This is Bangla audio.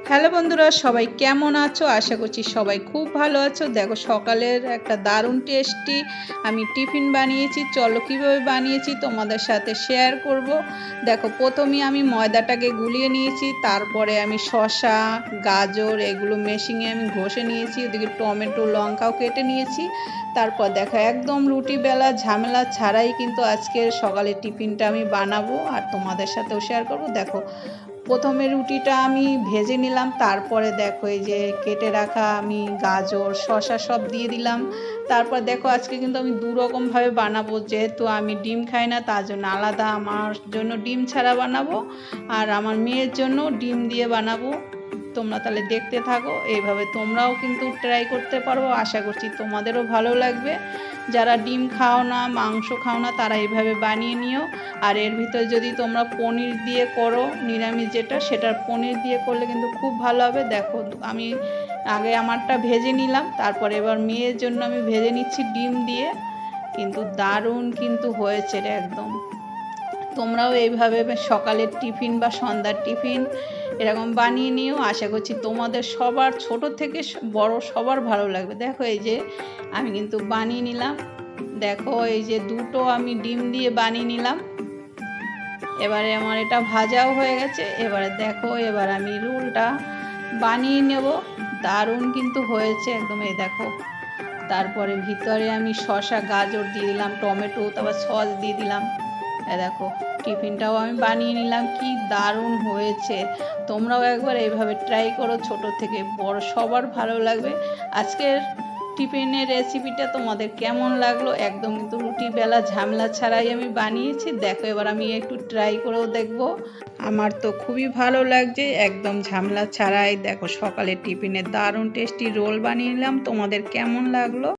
হ্যালো বন্ধুরা, সবাই কেমন আছো? আশা করছি সবাই খুব ভালো আছো। দেখো, সকালের একটা দারুণ টেস্টি আমি টিফিন বানিয়েছি। চলো কীভাবে বানিয়েছি তোমাদের সাথে শেয়ার করব। দেখো, প্রথমে আমি ময়দাটাকে গুলিয়ে নিয়েছি, তারপরে আমি শসা, গাজর এগুলো মেশিনে আমি ঘষে নিয়েছি, ওদিকে টমেটো লঙ্কাও কেটে নিয়েছি। তারপর দেখো, একদম রুটি বেলা ঝামেলা ছাড়াই কিন্তু আজকের সকালের টিফিনটা আমি বানাবো আর তোমাদের সাথেও শেয়ার করব। দেখো, প্রথমে রুটিটা আমি ভেজে নিলাম, তারপরে দেখো এই যে কেটে রাখা আমি গাজর শসা সব দিয়ে দিলাম। তারপর দেখো, আজকে কিন্তু আমি দু রকমভাবে বানাবো, যেহেতু আমি ডিম খাই না তার জন্য আলাদা আমার জন্য ডিম ছাড়া বানাবো, আর আমার মেয়ের জন্য ডিম দিয়ে বানাবো। তোমরা তাহলে দেখতে থাকো, এইভাবে তোমরাও কিন্তু ট্রাই করতে পারো। আশা করছি তোমাদেরও ভালো লাগবে। যারা ডিম খাও না, মাংস খাও না, তারা এইভাবে বানিয়ে নিও। আর এর ভিতরে যদি তোমরা পনির দিয়ে করো, নিরামিষ যেটা, সেটার পনির দিয়ে করলে কিন্তু খুব ভালো হবে। দেখো, আমি আগে আমারটা ভেজে নিলাম, তারপরে এবার মেয়ের জন্য আমি ভেজে নিচ্ছি ডিম দিয়ে। কিন্তু দারুণ কিন্তু হয়েছে রে একদম। তোমরাও এইভাবে সকালের টিফিন বা সন্ধ্যার টিফিন এরকম বানিয়ে নিও। আশা করছি তোমাদের সবার, ছোট থেকে বড় সবার ভালো লাগবে। দেখো, এই যে আমি কিন্তু বানিয়ে নিলাম। দেখো, এই যে দুটো আমি ডিম দিয়ে বানিয়ে নিলাম। এবারে আমার এটা ভাজাও হয়ে গেছে। এবারে দেখো, এবার আমি রোলটা বানিয়ে নেব। দারুণ কিন্তু হয়েছে একদম। এই দেখো, তারপরে ভিতরে আমি শসা গাজর দিয়ে দিলাম, টমেটো, তারপর সস দিয়ে দিলাম। দেখো, টিফিনটাও আমি বানিয়ে নিলাম। কি দারুণ হয়েছে! তোমরাও একবার এইভাবে ট্রাই করো, ছোট থেকে বড় সবার ভালো লাগবে। আজকের টিফিনের রেসিপিটা তোমাদের কেমন লাগলো? একদম কিন্তু রুটি বেলা ঝামেলা ছাড়াই আমি বানিয়েছি। দেখো, এবার আমি একটু ট্রাই করেও দেখব। আমার তো খুবই ভালো লাগছে, একদম ঝামেলা ছাড়াই। দেখো, সকালের টিফিনে দারুণ টেস্টি রোল বানিয়ে নিলাম। তোমাদের কেমন লাগলো?